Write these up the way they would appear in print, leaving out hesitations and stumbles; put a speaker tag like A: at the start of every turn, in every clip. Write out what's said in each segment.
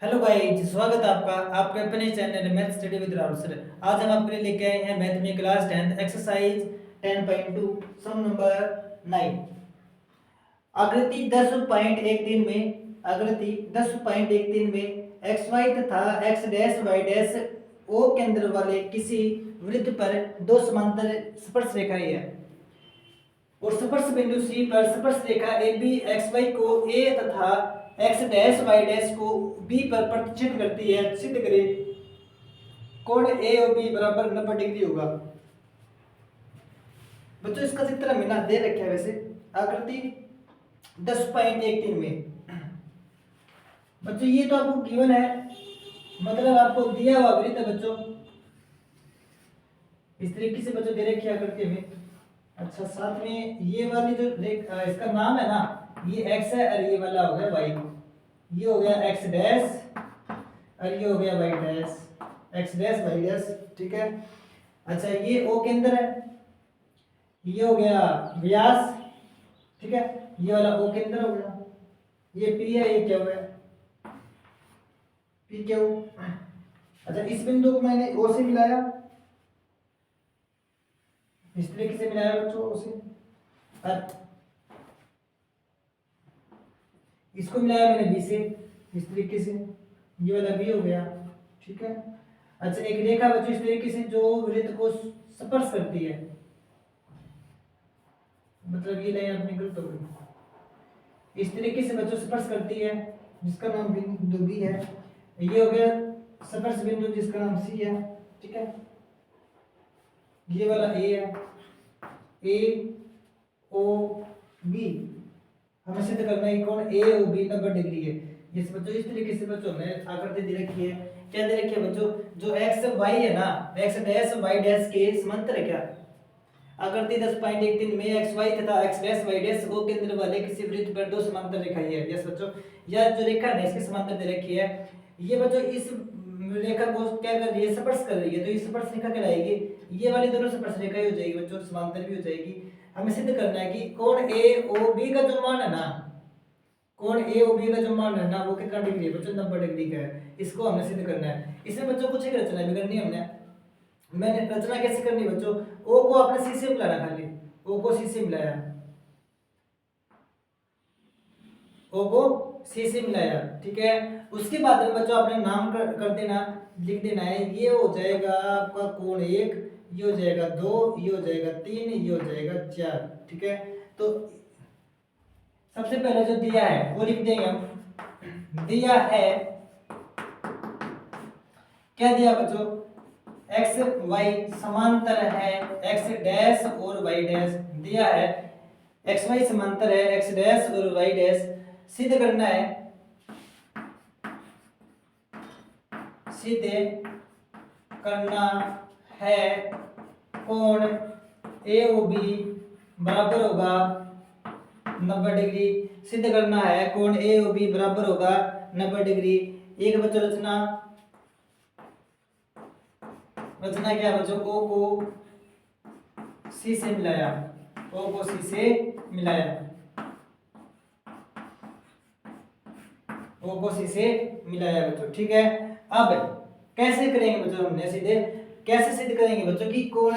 A: Hello guys, स्वागत है आपका आपके अपने channel math study with Rahul sir. आज हम आपके लिए लेके आए हैं मैथ में क्लास 10 एक्सरसाइज 10.2 सम नंबर 9। आकृति 10.13 में एक्स वाई तथा X dash Y dash O केंद्र वाले किसी वृत्त पर दो समांतर स्पर्श रेखाएं हैं और स्पर्श बिंदु सी पर स्पर्श रेखा ए बी एक्स वाई को ए तथा एक्स डैश वाई डैश को बी पर प्रतिच्छेद करती है। सिद्ध करें कोण ए और बी बराबर 90 डिग्री होगा। बच्चों इसका चित्र मैंने दे रखा है। वैसे आकृति 10.13 में बच्चों ये तो आपको गिवन है, मतलब आपको दिया हुआ वृत्त है बच्चों। इस तरीके से बच्चों दे रखी आकृति में। अच्छा, साथ में ये वाली जो इसका नाम है ना, ये x है और ये वाला हो गया y। ये हो गया x डैश और ये हो गया y dash, x dash y dash, ठीक है। अच्छा, ये O केंद्र है, ये हो गया व्यास, ठीक है। ये वाला O केंद्र हो गया, ये P है, ये क्या हो गया P क्यू। अच्छा, इस बिंदु को मैंने O से मिलाया, इस तरीके से मिलाया बच्चों O से, और इसको मिलाया मैंने बी से, इस तरीके से, ये वाला बी हो गया, ठीक है। अच्छा, एक रेखा बच्चों इस तरीके से जो वृत्त को स्पर्श करती है, मतलब ये लाइन अपनी गलत हो गई, इस तरीके से बच्चों स्पर्श करती है, जिसका नाम बिंदु बी है। ये हो गया स्पर्श बिंदु जिसका नाम सी है, ठीक है। ये वाला ए है, ए ओ बी, हमें सिद्ध करना है कौन ए ओ बी 90 डिग्री है। इस बच्चों इस तरीके से बच्चों ने आकृति दे रखी है। क्या दे रखी है बच्चों, जो एक्स वाई है ना, एक्स डैश वाई डैश के समांतर है। क्या आकृति 10.13 में एक्स वाई तथा X dash Y dash O केंद्र वाले किसी वृत्त पर दो समांतर रेखाएं है। यस बच्चों, यह जो रेखा है इसके समांतर दे रखी है। ये बच्चों इस रेखा को क्या कर रही है, स्पर्श कर रही है, तो ये स्पर्श रेखा कहलाएगी। ये वाली दोनों स्पर्श रेखाएं हो जाएगी बच्चों, समांतर भी हो जाएगी। हमें सिद्ध करना है कि कोण ए ओ बी का जो मान है ना, कोण ए ओ बी का जो मान है ना, वो कितना डिग्री है बच्चों, 90 डिग्री का है। इसको हमने सिद्ध करना है। इसमें बच्चों कुछ एक रचना भी करनी है हमने। मैंने रचना कैसे करनी है बच्चों, ओ को आपने सी से मिलाना, खाली ओ को सी से मिलाया, ओ को सी से मिलाया, ठीक है। उसके बाद में बच्चों अपने नाम कर देना, लिख देना है। ये हो जाएगा आपका कोण 1, ये हो जाएगा 2, ये हो जाएगा 3, ये हो जाएगा 4, ठीक है। तो सबसे पहले जो दिया है वो लिख देंगे हम। दिया है, क्या दिया बच्चों, एक्स वाई समांतर है एक्स डैश और वाई डैश दिया है। एक्स वाई समांतर है एक्स डैश और वाई डैश। सिद्ध करना है, सिद्ध करना है कोण ए ओ बी बराबर होगा 90 डिग्री। सिद्ध करना है कोण ए ओ बी बराबर होगा 90 डिग्री। एक बच्चों रचना, रचना क्या बच्चों, ओ को सी से मिलाया, ओ को सी से मिलाया, ओ को सी से मिलाया बच्चों, ठीक है। अब कैसे करेंगे बच्चों, हमने सीधे कैसे सिद्ध करेंगे बच्चों कि कोण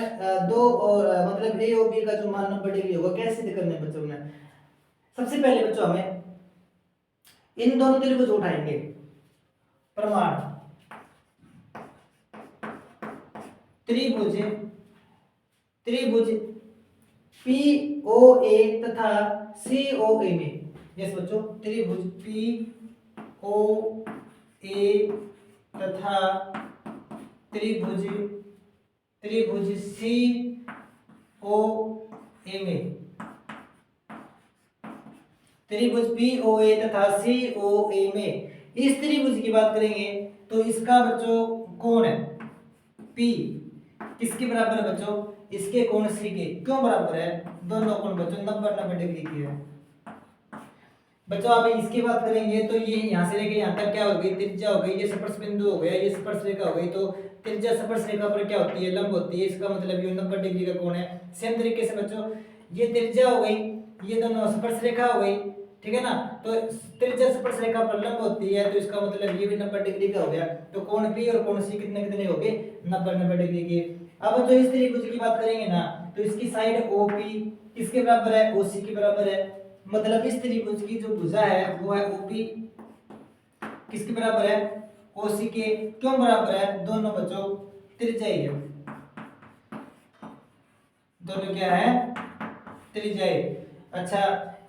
A: दो और मतलब ए और बी का जो मान 90 डिग्री होगा, कैसे सिद्ध करना है बच्चों ने। सबसे पहले बच्चों हमें इन दोनों त्रिभुज उठाएंगे। प्रमाण, त्रिभुज त्रिभुज पी ओ ए तथा सी ओ ए में, यस बच्चों, त्रिभुज पी ओ ए तथा त्रिभुज त्रिभुज सी ओ ए में, त्रिभुज पी ओ ए तथा सी ओ ए में इस त्रिभुज की बात करेंगे तो इसका बच्चों कोण है पी किसके बराबर है बच्चों, इसके कोण सी के। क्यों बराबर है, दोनों कोण बच्चों 90 डिग्री की है। बच्चों आप इसकी बात करेंगे तो ये यहाँ से लेके यहाँ तक क्या हो गई, त्रिज्या हो गई, ये स्पर्श बिंदु हो गया, ये स्पर्श रेखा हो गई। तो त्रिज्या स्पर्श रेखा पर क्या होती है, लंब होती है। इसका मतलब ये 90 डिग्री का कोण है। सेम तरीके से बच्चों ये त्रिज्या हो गई, ये दोनों स्पर्श रेखा हो गई, ठीक है ना। तो त्रिज्या स्पर्श रेखा पर लंब होती है, तो इसका मतलब ये भी 90 डिग्री का हो गया। तो कोण बी और कोण सी कितने कितने हो गए, 90 डिग्री के। अब जो इस त्रिभुज की बात करेंगे ना, तो इसकी साइड ओपी किसके बराबर है, ओसी के बराबर है। मतलब इस त्रिभुज की जो भुजा है वो है ओपी किसके बराबर है, ओसी के। क्यों बराबर है, दोनों बच्चों त्रिज्या ही है, दोनों क्या है, त्रिज्या है। अच्छा,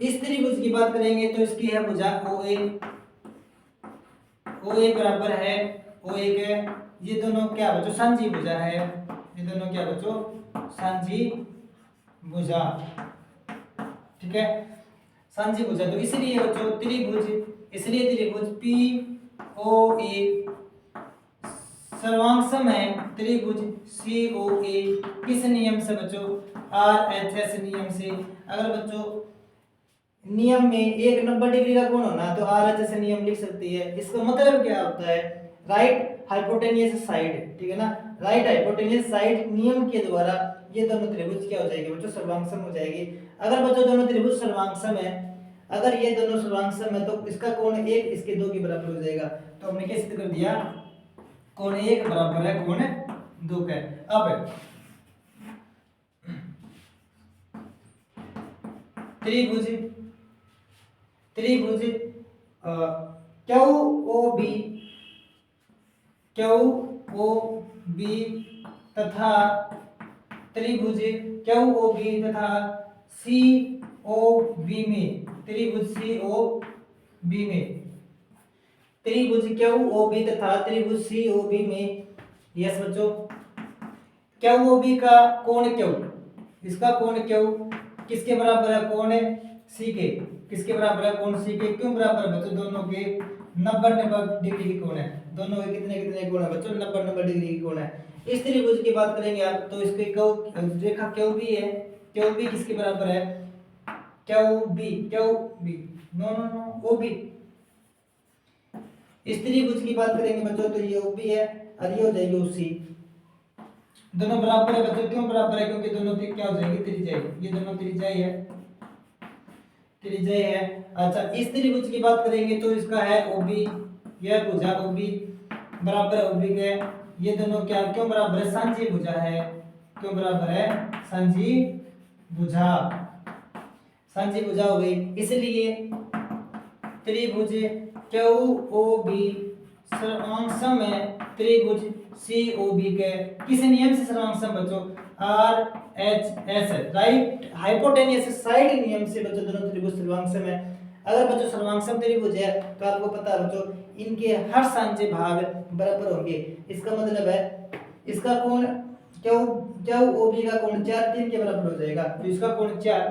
A: इस त्रिभुज की बात करेंगे तो इसकी है भुजा OA, OA बराबर है OA के, ये दोनों क्या बच्चों, सांझी भुजा है, ये दोनों क्या बच्चों, सांझी भुजा, ठीक है, सांझी भुजा। तो इसलिए बच्चों त्रिभुज, इसलिए त्रिभुज POA सर्वांगसम है त्रिभुज COA किस नियम से बच्चों, RHS नियम से। अगर बच्चों नियम में एक 90 डिग्री का कोण होना तो RHS नियम लिख सकती है। इसका मतलब क्या होता है, राइट हाइपोटेनियस साइड, ठीक है ना, राइट हाइपोटेनियस साइड नियम के द्वारा ये दोनों त्रिभुज क्या हो जाएंगे बच्चों, सर्वांगसम हो जाएगी। अगर बच्चों दोनों त्रिभुज सर्वांगसम है, अगर ये दोनों सर्वांगसम है तो इसका कोण 1 इसके 2 के बराबर हो जाएगा। तो हमने क्या सिद्ध कर दिया, कोण 1 बराबर है कोण 2 का। अब त्रिभुज त्रिभुज QOB तथा त्रिभुज QOB तथा COB में, त्रिभुज COB में, त्रिभुज QOB तथा त्रिभुज COB में, यस बच्चों, QOB का कोण Q, इसका कोण Q किसके बराबर है, कोण C के, किसके बराबर है, कोण C के। क्यों बराबर है बच्चों, दोनों के 90 डिग्री की कोण है, दोनों के कितने कितने कोण है बच्चों, 90 डिग्री की कोण है। इस त्रिभुज की बात करेंगे आप तो इसके रेखा QB है, QB किसके बराबर है, QB no no no OB। इस त्रिभुज की बात करेंगे बच्चों तो ये OB है और ये हो जाएगी OC, दोनों बराबर है बच्चों। क्यों बराबर है, क्योंकि दोनों क्या हो जाएगी, त्रिज्या, ये दोनों त्रिज्या है, त्रिज्या है। अच्छा, इस त्रिभुज की बात करेंगे तो इसका है OB, यह भुजा OB बराबर है OB के, ये दोनों क्या क्यों बराबर है, सांझी भुजा है। क्यों बराबर है, सांझी भुजा, सांझी भुजा हो गई। इसलिए त्रिभुज QOB सर्वांगसम है त्रिभुज COB के किस नियम से सर्वांगसम बच्चों, RHS राइट हाइपोटेनियस साइड नियम से बच्चों दोनों त्रिभुज सर्वांगसम है। अगर बच्चों सर्वांगसम त्रिभुज है तो आपको पता है बच्चों इनके हर सांझे भाग बराबर होंगे। इसका मतलब है इसका कोण QOB का कोण 4 3 के बराबर हो जाएगा, तो इसका कोण 4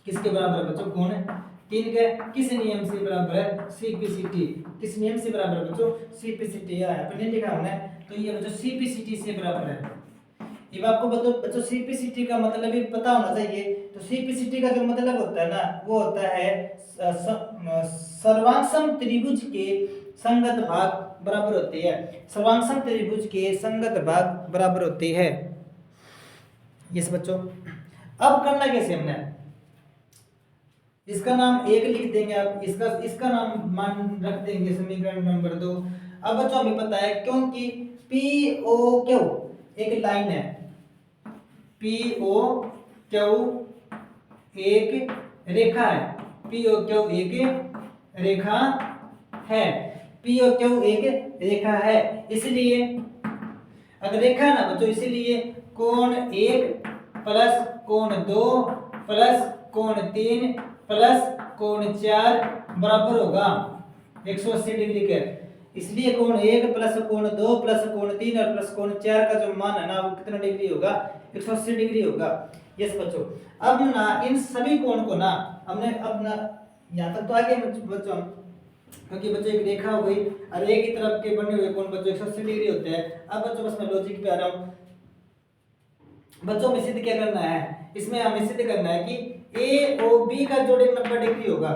A: किसके बराबर है बच्चों, कोण 3 के। किस नियम से बराबर है, CPCT, किस नियम से बराबर है बच्चों, CPCT है, अपने लिखा हमने, तो ये बच्चों CPCT से बराबर है। अब आपको बच्चों CPCT का मतलब भी पता होना चाहिए। तो CPCT का जो मतलब होता है ना वो होता है सर्वांगसम त्रिभुज के संगत भाग बराबर होते हैं, सर्वांगसम त्रिभुज के संगत भाग बराबर होते हैं। यस बच्चों, अब करना कैसे हमने, इसका नाम 1 लिख देंगे आप, इसका नाम मान रख देंगे समीकरण नंबर 2। अब बच्चों हमें पता है क्योंकि POQ एक लाइन है, POQ एक रेखा है, POQ एक रेखा है, POQ एक रेखा है। इसलिए अगर रेखा है ना बच्चों, इसलिए कोण 1 प्लस कोण 2 प्लस कोण 3 प्लस कोण 4 बराबर होगा 180 डिग्री के। इसलिए कोण 1 प्लस कोण 2 प्लस कोण 3 और प्लस कोण 4 का जो मान है ना वो कितना डिग्री होगा, 180 डिग्री होगा। यस बच्चों, अब ना इन सभी कोण को ना हमने अब ना यहाँ तक तो आगे बच्चों, क्योंकि बच्चों एक रेखा हो गई और एक ही तरफ के बने हुए कोण बच्चों 180 डिग्री होते हैं। अब बच्चों बस मैं लॉजिक पे आ रहा हूँ, बच्चों में सिद्ध क्या करना है, इसमें हमें सिद्ध करना है कि AOB का जोड़ 90 डिग्री होगा।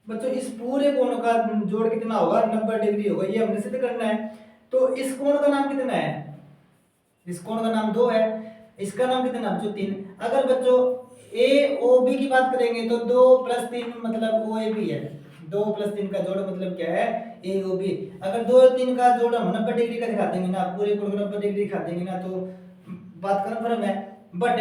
A: बच्चों इस पूरे कोण का जोड़ कितना होगा, 90 डिग्री होगा, ये हमने सिद्ध करना है। तो इस कोण का नाम कितना है, इस कोण का नाम 2 है, इसका नाम कितना बच्चों 3। अगर बच्चों ओ बी की बात करेंगे तो 2 + 3 मतलब ओ ए बी है। 2 + 3 का जोड़ मतलब क्या है, ए ओ बी। अगर 2 और 3 का जोड़ हम 90 डिग्री का दिखा देंगे ना, पूरे कोण को 90 डिग्री दिखा देंगे ना, तो बात कन्फर्म है। बट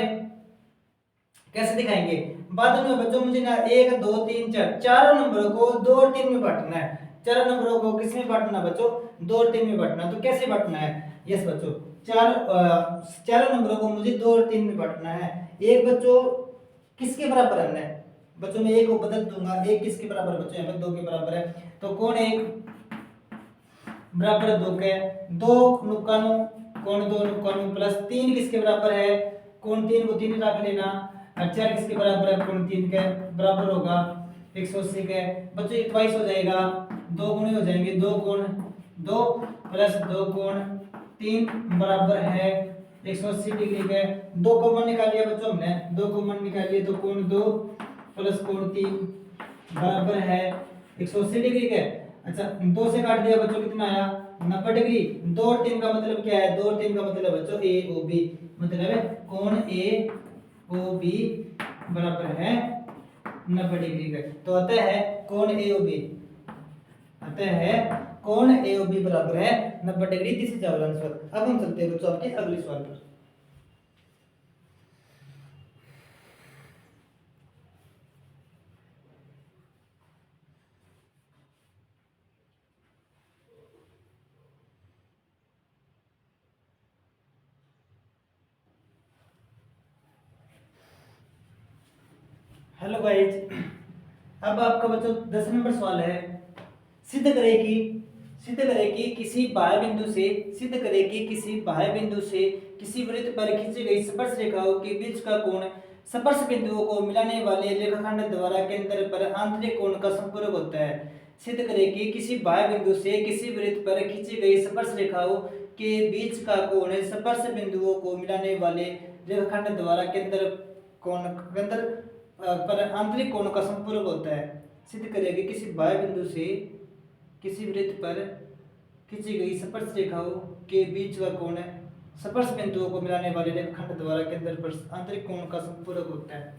A: कैसे दिखाएंगे, बाद में बच्चों मुझे ना 1 2 3 4 चारों नंबरों को 2 और 3 में बांटना है। चारों नंबरों को किस में बांटना बच्चों, 2 और 3 में बांटना। तो कैसे बांटना है, यस बच्चों, चारों नंबरों को मुझे 2 और 3 में बांटना है। एक बच्चों किसके बराबर है बच्चों, मैं एक को बदल दूंगा, एक किसके बराबर बच्चों, यहाँ पर 2 के बराबर है। तो कोण 1 बराबर 2 के, 2 नुक्कानों कोण 2 नुक्कानों प्लस 3 किसके बराबर है, कोण 3 को 3 रख लेना, और 4 किसके बराबर है, कोण 3 के बराबर होगा 180 के। बच्चों ये ट्वाइस हो जाएगा, 2 गुणे हो जाएंगे, 2 कोण 2 प्लस 2 कोण 3 बराबर है 180 डिग्री के। 2 कॉमन निकाल लिया बच्चों हमने, 2 कॉमन निकाल लिए तो कोण 2 प्लस कोण 3 बराबर है 180 डिग्री के। अच्छा 2 से काट दिया बच्चों, कितना आया 90 डिग्री। 2 और 3 का मतलब क्या है, 2 और 3 का मतलब बच्चों ए ओ बी, मतलब कोण ए ओ बी बराबर है 90 डिग्री का। तो अतः है कोण ए ओ बी, अतः है कोण ए ओ बी बराबर है 90 degree. This is our answer. अब हम चलते हैं बच्चों आपके अगले सवाल पर। हेलो गाइस, अब आपका बच्चों 10 नंबर सवाल है। सिद्ध करें कि किसी बाह्य बिंदु से किसी वृत्त पर खींची गई स्पर्श रेखाओं के बीच का कोण स्पर्श बिंदुओं को मिलाने वाले रेखाखंड द्वारा केंद्र पर आंतरिक कोण का संपूरक होता है। सिद्ध करें कि किसी बाह्य बिंदु से किसी वृत्त पर खींची गई स्पर्श रेखाओं के बीच का कोण स्पर्श बिंदुओं को मिलाने वाले रेखाखंड द्वारा केंद्र पर आंतरिक कोण का संपूरक होता है। सिद्ध करें कि किसी बाह्य बिंदु से किसी वृत्त पर खींची गई स्पर्श रेखाओं के बीच का कोण स्पर्श बिंदुओं को मिलाने वाले रेखाखंड द्वारा केंद्र पर आंतरिक कोण का संपूरक होता है।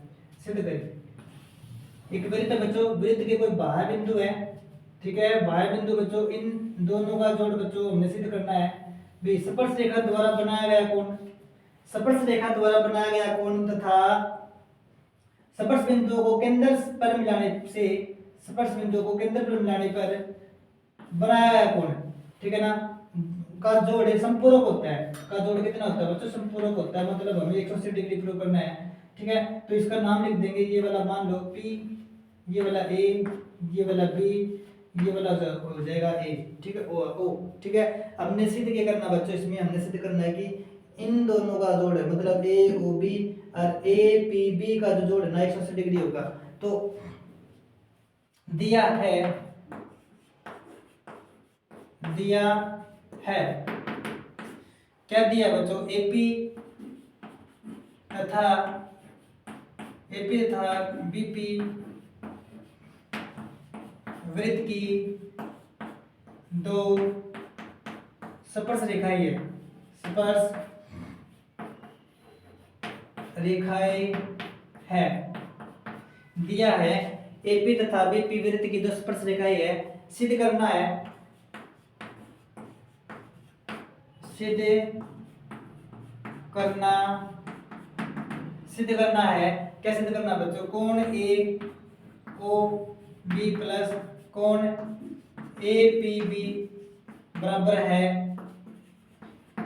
A: सिद्ध करें। एक वृत्त बच्चों, वृत्त के कोई बाह्य बिंदु है, ठीक है, बाह्य बिंदु बच्चों, इन दोनों का जोड़ बच्चों हमने सिद्ध करना है। भी स्पर्श रेखा द्वारा बनाया गया कोण, स्पर्श रेखा द्वारा बनाया गया कोण तथा स्पर्श बिंदुओं को केंद्र पर मिलाने से, स्पर्श बिंदुओं को केंद्र पर मिलाने पर बनाया गया कोण, ठीक है ना, का जोड़ संपूरक होता है। का जोड़ कितना होता है बच्चों, संपूरक होता है। मतलब हमें 180 डिग्री प्रूव करना है, ठीक है। तो इसका नाम लिख देंगे, ये वाला मान लो P, ये वाला A, ये वाला B, ये वाला हो जाएगा A, ठीक है, O, ठीक है। हमने सिद्ध क्या करना बच्चों, इसमें हमने सिद्ध करना है कि इन दोनों का जोड़ है, मतलब ए ओ बी और ए पी बी का जो जोड़ है ना 180 डिग्री होगा। तो दिया है क्या दिया बच्चों, एपी तथा बीपी वृत्त की दो स्पर्श रेखाएं है, स्पर्श रेखाएं है। दिया है एपी तथा बीपी वृत्त की दो स्पर्श रेखाएं है। सिद्ध करना है, सिद्ध करना है। क्या सिद्ध करना बच्चों, कोण ए ओ बी प्लस कोण ए पी बी बराबर है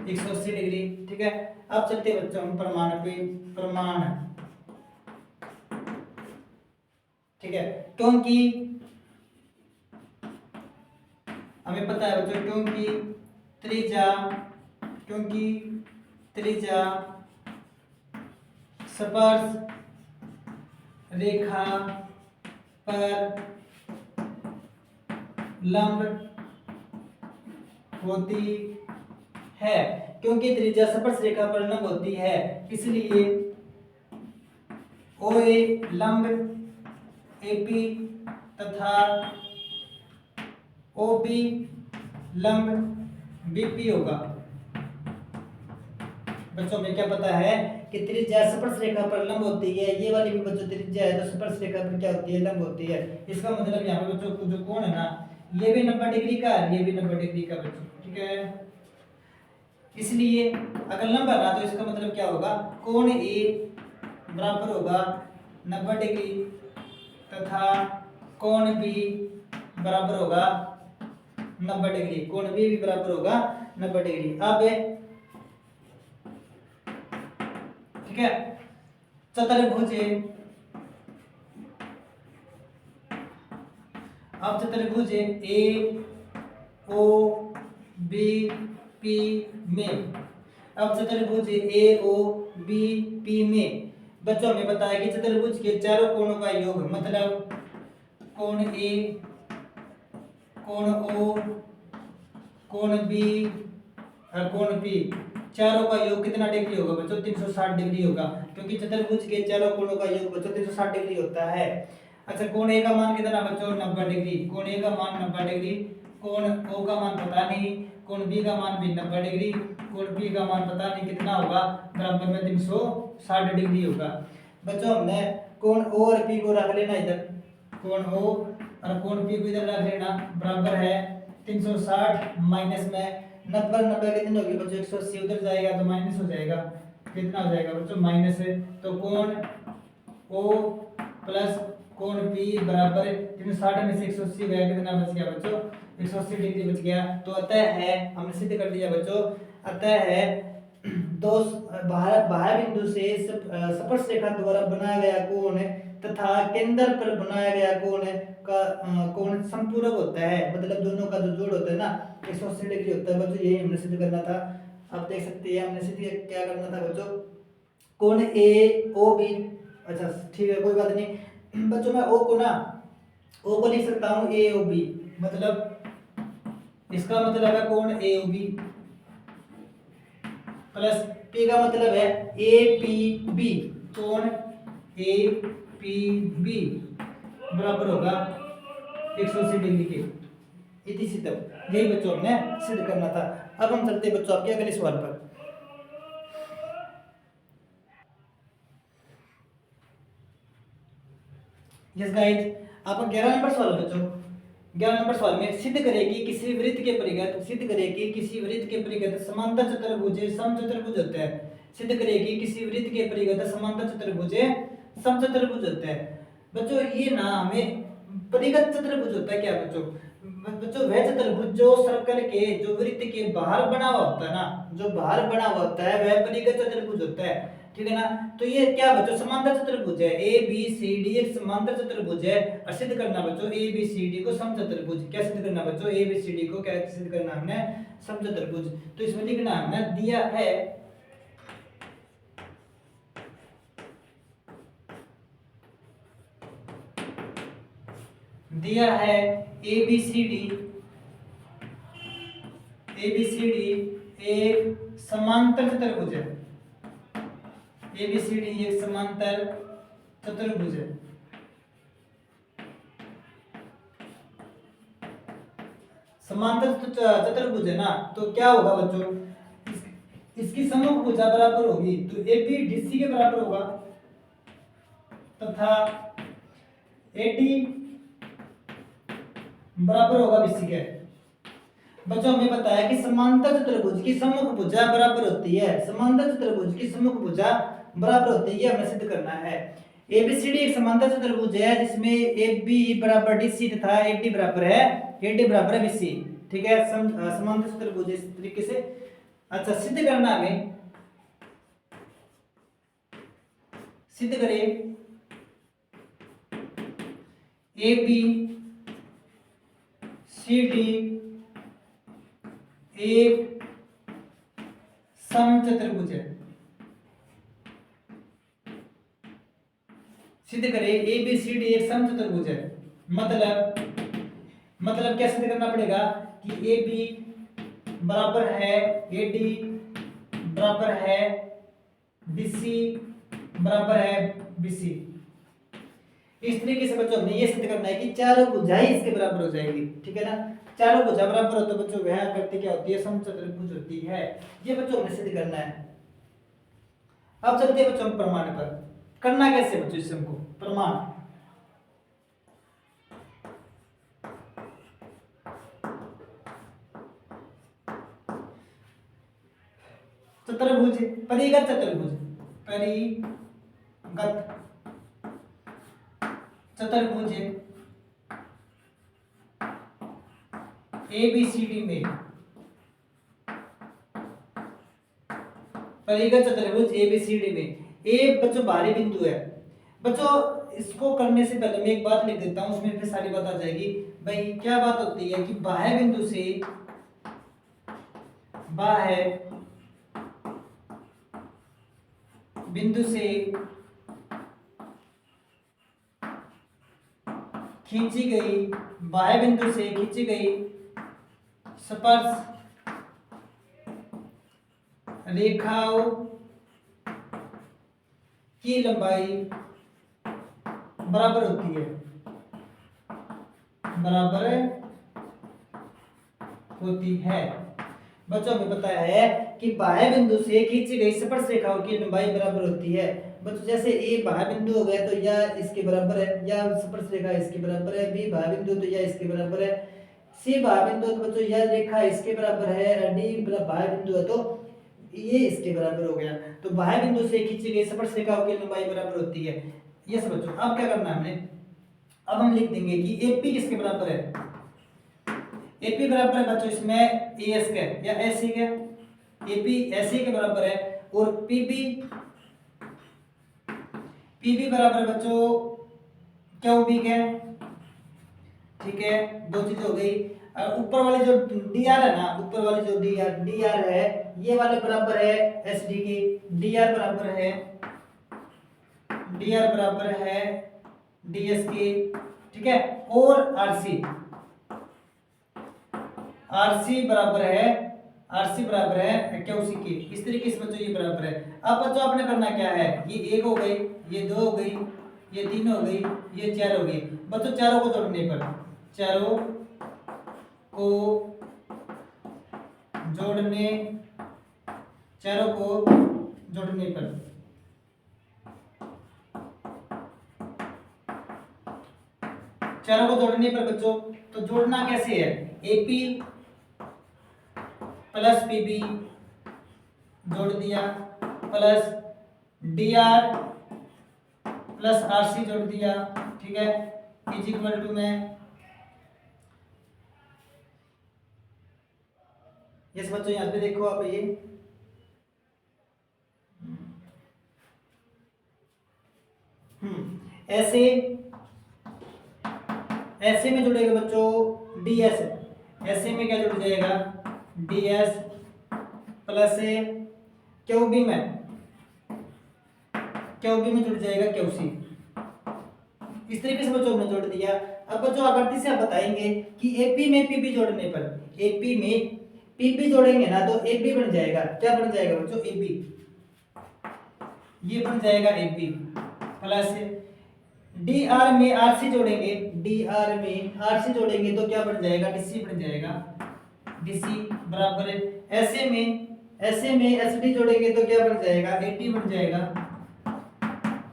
A: 180 डिग्री, ठीक है। अब चलते हैं बच्चों हम प्रमाण, ठीक है। क्योंकि हमें पता है बच्चों, क्योंकि त्रिज्या स्पर्श रेखा पर लंब होती है, क्योंकि त्रिज्या स्पर्श रेखा पर लंब होती है, इसलिए OA लंब AP तथा OB लंब BP होगा। बच्चों में क्या पता है कि त्रिज्या स्पर्श रेखा पर लंब होती है, ये वाली भी बच्चों त्रिज्या है तो स्पर्श रेखा पर क्या होती है, लंब होती है। इसका मतलब यहाँ पे बच्चों जो कोण है ना, ये भी 90 डिग्री का है, ये भी 90 डिग्री का बच्चों, ठीक है। इसलिए अगर लंब है ना तो इसका मतलब क्या होगा, कोण ए बराबर होगा 90 डिग्री तथा कोण बी बराबर होगा 90 डिग्री, कोण बी भी बराबर होगा 90 डिग्री। अब ठीक है, चतुर्भुज अब चतुर्भुज ए ओ बी पी में, अब चतुर्भुज ए ओ बी पी में बच्चों हमें पता है कि चतुर्भुज के चारों कोणों का योग, मतलब कोण ए, कोण ओ, कोण बी और कोण पी, चारों का योग कितना डिग्री होगा बच्चों, 360 डिग्री होगा, क्योंकि चतुर्भुज के चारों कोणों का योग बच्चों 360 डिग्री होता है। अच्छा, कोण ए का मान कितना बच्चों, 90 डिग्री, कोण ए का मान 90 डिग्री, कोण ओ का मान पता नहीं, कोण बी का मान भी 90 डिग्री, कोण पी का मान पता नहीं कितना होगा, बराबर में 360 डिग्री होगा। बच्चों हमने कोण ओ और पी को रख लेना इधर, कोण ओ और कोण पी को इधर रख लेना, बराबर है 360 माइनस में 90 कितनी होगी बच्चों, 180 उधर जाएगा तो माइनस हो जाएगा, कितना हो जाएगा बच्चों, माइनस है। तो कोण ओ प्लस कोण पी बराबर 360 में से 180 गया, कितना बच गया बच्चों, 180 डिग्री बच गया। तो अतः है, हमने सिद्ध कर दिया बच्चों, अतः है दो बाह्य बिंदु से स्पर्श रेखा द्वारा बनाया गया कोण तथा केंद्र पर बनाया गया कोण का कोण संपूरक होता है, मतलब दोनों का जो जोड़ होता है ना 180 डिग्री होता है बच्चों, यही हमने सिद्ध करना था। आप देख सकते हैं हमने सिद्ध क्या करना था बच्चों, कोण ए ओ बी, अच्छा ठीक है कोई बात नहीं बच्चों, मैं ओ को ना, ओ को लिख सकता हूँ ए ओ बी, मतलब इसका मतलब है कोण ए ओ बी, प्लस पी का मतलब है ए पी बी, कोण ए पी बी बराबर होगा 180 डिग्री के, इति सिद्धम, यही बच्चों हमने सिद्ध करना था। अब हम चलते हैं बच्चों आपके अगले सवाल पर। यस गाइस, आपका 11 नंबर सवाल बच्चों, 11 नंबर सवाल में सिद्ध करें कि किसी वृत्त के परिघत, सिद्ध करें कि किसी वृत्त के परिघत समांतर चतुर्भुज समचतुर्भुज होता है, सिद्ध करें कि किसी वृत्त के परिघत समांतर चतुर्भुज समचतुर्भुज होता है। बच्चों ये ना हमें परिघत चतुर्भुज होता है क्या बच्चों, बच्चों वह चतुर्भुज जो सर्कल के, जो वृत्त के बाहर बना हुआ होता है ना, जो बाहर बना हुआ होता है वह परिघत चतुर्भुज होता है, ठीक है ना। तो ये क्या बच्चों, समांतर चतुर्भुज है, ए बी सी डी एक समांतर चतुर्भुज है, और सिद्ध करना बच्चों ए बी सी डी को समचतुर्भुज, क्या सिद्ध करना बच्चों, ए बी सी डी को क्या सिद्ध करना हमने, समचतुर्भुज। तो इसमें लिखना हमने दिया है, दिया है ए बी सी डी एक समांतर चतुर्भुज है, ABCD एक समांतर चतुर्भुज है, समांतर चतुर्भुज है ना, तो क्या होगा बच्चों, इसकी समूह भुजा बराबर होगी तो AB DC के बराबर होगा तथा AD बराबर होगा BC के। बच्चों हमें पता है कि समांतर चतुर्भुज की सम्मुख भुजा बराबर होती है, समांतर चतुर्भुज की सम्मुख भुजा बराबर होती है, हमें सिद्ध करना है। ABCD एक समांतर चतुर्भुज है जिसमें AB बराबर DC तथा AD बराबर है BC, ठीक है, समांतर चतुर्भुज इस तरीके से। अच्छा सिद्ध करना हमें, सिद्ध करें ABCD एक समचतुर्भुज है, सिद्ध करें ABCD एक समचतुर्भुज है, मतलब क्या सिद्ध करना पड़ेगा कि AB बराबर है AD बराबर है BC बराबर है BC। इस तरीके से बच्चों हमने ये सिद्ध करना है कि चारों भुजाएं इसके बराबर हो जाएगी, ठीक है ना, चारों भुजा बराबर हो तो बच्चों वह आकृति क्या होती है, समचतुर्भुज होती है। ये बच्चों हमने सिद्ध करना है। अब चलते हैं बच्चों प्रमाण पर। करना कैसे बच्चों इस हमको प्रमाण। चतुर्भुज, परिगत चतुर्भुज, परिगत चतुर्भुज ABCD में, परिगत चतुर्भुज ABCD में ए बच्चों बाहरी बिंदु है। बच्चों इसको करने से पहले मैं एक बात लिख देता हूं, उसमें फिर सारी बात आ जाएगी। भाई क्या बात होती है कि बाह्य बिंदु से, बाह्य बिंदु से खींची गई, बाह्य बिंदु से खींची गई स्पर्श रेखाओं की लंबाई बराबर होती है, बराबर होती है। बच्चों हमें पता है कि बाह्य बिंदु से खींची गई स्पर्श रेखाओं की लंबाई बराबर होती है। बच्चों जैसे ए बाह्य बिंदु हो गया तो या इसके बराबर है, या स्पर्श रेखा इसके बराबर है। बी बाह्य बिंदु तो या इसके बराबर है। सी बाह्य बिंदु तो बच्चों यह रेखा इसके बराबर है। डी बाह्य बिंदु है तो ये इसके बराबर हो गया। तो बाह्य बिंदु से खींची गई स्पर्श रेखाओं की लंबाई बराबर होती है। यस बच्चों, अब क्या करना है हमने, अब हम लिख देंगे कि एपी किसके बराबर है। एपी बराबर है बच्चों इसमें एएस का या एसी का, एपी एसी के बराबर है। और पीबी, पीबी बराबर है बच्चों क्यूबी के। ठीक है, दो चीज हो गई। और ऊपर वाली जो डीआर है ना, ऊपर वाली जो डीआर है ये वाले बराबर है एसडी की। डीआर बराबर है, डीआर बराबर है डीएस की। ठीक है, और आरसी, आरसी बराबर है, आरसी बराबर है क्यूसी की। इस तरीके से बच्चों ये बराबर है। अब बच्चों आपने करना क्या है, ये एक हो गई, ये दो हो गई, ये तीन हो गई, ये चार हो गई। बच्चों चारों को जोड़ने पर, चारों को जोड़ने, चारों को जोड़ने पर, चारों को जोड़ने पर बच्चों तो जोड़ना कैसे है, एपी प्लस पीबी जोड़ दिया, प्लस डीआर प्लस आरसी जोड़ दिया। ठीक है, इज इक्वल टू में यस बच्चों यहाँ पे देखो आप ये ऐसे, ऐसे में जुड़ेगा बच्चों डीएस, ऐसे में क्या जुड़ जाएगा डीएस प्लस क्यूबी में, क्यूबी में जुड़ जाएगा क्यूसी। इस तरीके से बच्चों ने जोड़ दिया। अब बच्चों आकृति से आप बताएंगे कि एपी में पीबी जोड़ने पर, एपी में पीबी जोड़ेंगे ना तो एबी बन जाएगा। क्या बन जाएगा बच्चों, एबी, ये बन जाएगा एबी प्लस डीआर में आरसी जोड़ेंगे, डीआर में आरसी जोड़ेंगे तो क्या बन जाएगा, डीसी बन जाएगा, डीसी बराबर ऐसे में, ऐसे में एसडी जोड़ेंगे तो क्या बन जाएगा, एटी बन जाएगा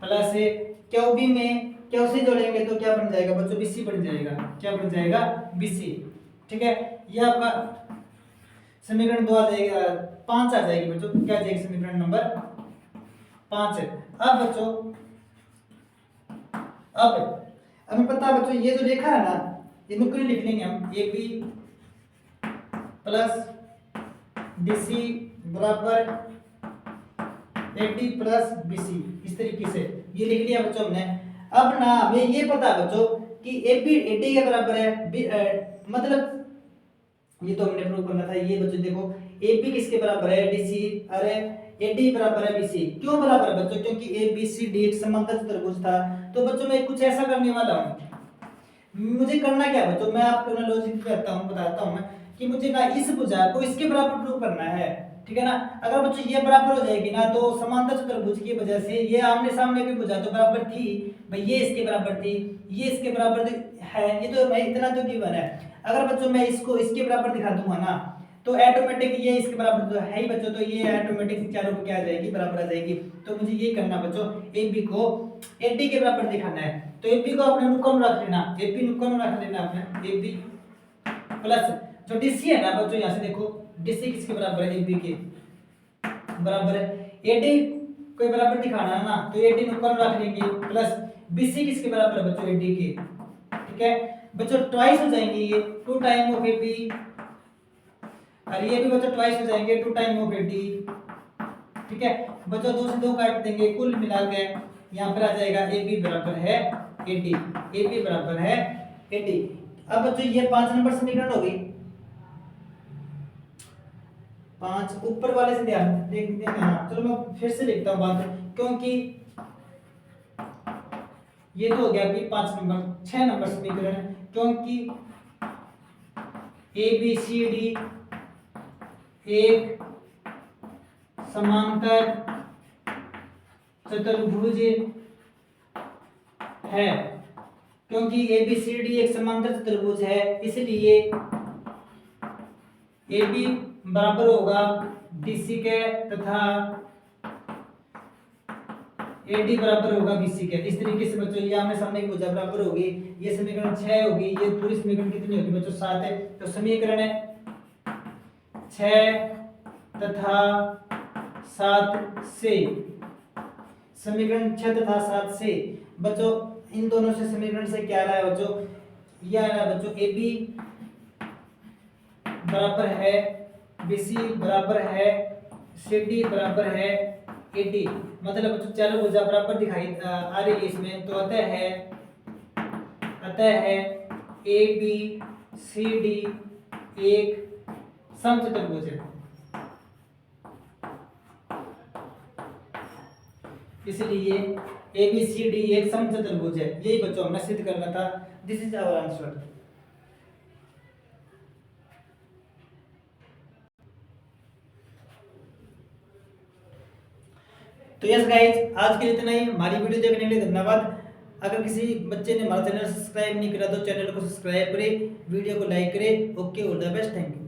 A: प्लस क्यूबी में क्यूसी जोड़ेंगे तो क्या बन जाएगा बच्चों, बीसी बन जाएगा। क्या बन जाएगा, बीसी। ठीक है, ये आपका समीकरण 2 आ जाएगा, 5 आ जाएगी बच्चों। क्या आ जाएगी, समीकरण नंबर 5 है। अब बच्चों अब हमें पता है बच्चों ये जो रेखा है ना, ये नुक्कड़ लिख लेंगे हम, ए बी प्लस डीसी बराबर एटी प्लस बीसी। इस तरीके से ये लिख लिया बच्चों हमने। अब ना हमें ये पता है बच्चों कि एपी एटी के बराबर है, मतलब ये तो हमने प्रूव करना था। ये बच्चों देखो एपी किसके बराबर है, डीसी, अरे एडी बराबर है बीसी। क्यों बराबर है बच्चों, क्योंकि ए बी सी डी एक समांतर चतुर्भुज था। तो बच्चों मैं कुछ ऐसा करने वाला हूं, मुझे करना क्या है बच्चों, मैं आपको ना लॉजिक बताता हूं मैं कि मुझे ना इस भुजा को इसके बराबर प्रूव करना है। ठीक है ना, अगर बच्चों ये बराबर हो जाएगी ना तो समांतर चतुर्भुज की वजह से ये आमने सामने की भुजा तो बराबर थी भाई, ये इसके बराबर थी, ये इसके बराबर है, ये तो मैं इतना तो गिवन है। अगर बच्चों मैं इसको इसके बराबर दिखा दूंगा ना तो ऑटोमेटिक ये इसके बराबर तो है ही बच्चों, तो ये ऑटोमेटिक चारों को क्या आ जाएगी, बराबर आ जाएगी। तो मुझे ये करना बच्चों, AB को AD के बराबर दिखाना है। तो AB को आपने नुक्कड़ रख लेना, AB नुक्कड़ रख लेना आपने, AB प्लस जो DC है ना बच्चों, यहाँ से देखो DC किसके बराबर है, AB के बराबर है। AD कोई बराबर दिखाना है ना, तो AD नुक्कड़ रख लेंगे, प्लस BC किसके बराबर है बच्चों, AD के। ठीक है बच्चों, ट्वाइस हो जाएंगे ये, 2 टाइम ऑफ AB, और ये भी बच्चों ट्वाइस हो जाएंगे, 2 टाइम ऑफ AD। ठीक है बच्चों, 2 से 2 काट देंगे, कुल मिला के यहाँ पर आ जाएगा AB बराबर है AD, AB बराबर है AD। अब बच्चों ये 5 नंबर समीकरण हो गई। 5 ऊपर वाले से ध्यान देना, चलो मैं फिर से लिखता हूँ बात, क्योंकि ये तो हो गया अभी 5 नंबर, 6 नंबर समीकरण, क्योंकि ABCD एक समांतर चतुर्भुज है, क्योंकि ABCD एक समांतर चतुर्भुज है, इसलिए AB बराबर होगा BC के तथा AD बराबर होगा BC के। इस तरीके से बच्चों ये आमने सामने की भुजा बराबर होगी, ये समीकरण 6 होगी, ये पूरी समीकरण कितनी होगी बच्चों, 7 है। तो समीकरण है 6 तथा 7 से, समीकरण 6 तथा 7 से बच्चों इन दोनों से समीकरण से क्या आ रहा है बच्चों, ये आ रहा है बच्चों AB बराबर है BC बराबर है CD बराबर है AD, मतलब बच्चों चारों भुजा बराबर दिखाई आ रही है इसमें। तो अतः है ABCD एक समचतुर्भुज है, इसलिए ABCD एक समचतुर्भुज है। यही बच्चों हमने सिद्ध करना था। This is our answer. तो यस गाइज, आज के लिए इतना ही। हमारी वीडियो देखने के लिए धन्यवाद। अगर किसी बच्चे ने हमारा चैनल सब्सक्राइब नहीं करा तो चैनल को सब्सक्राइब करें, वीडियो को लाइक करें। Okay, all the best, thank you.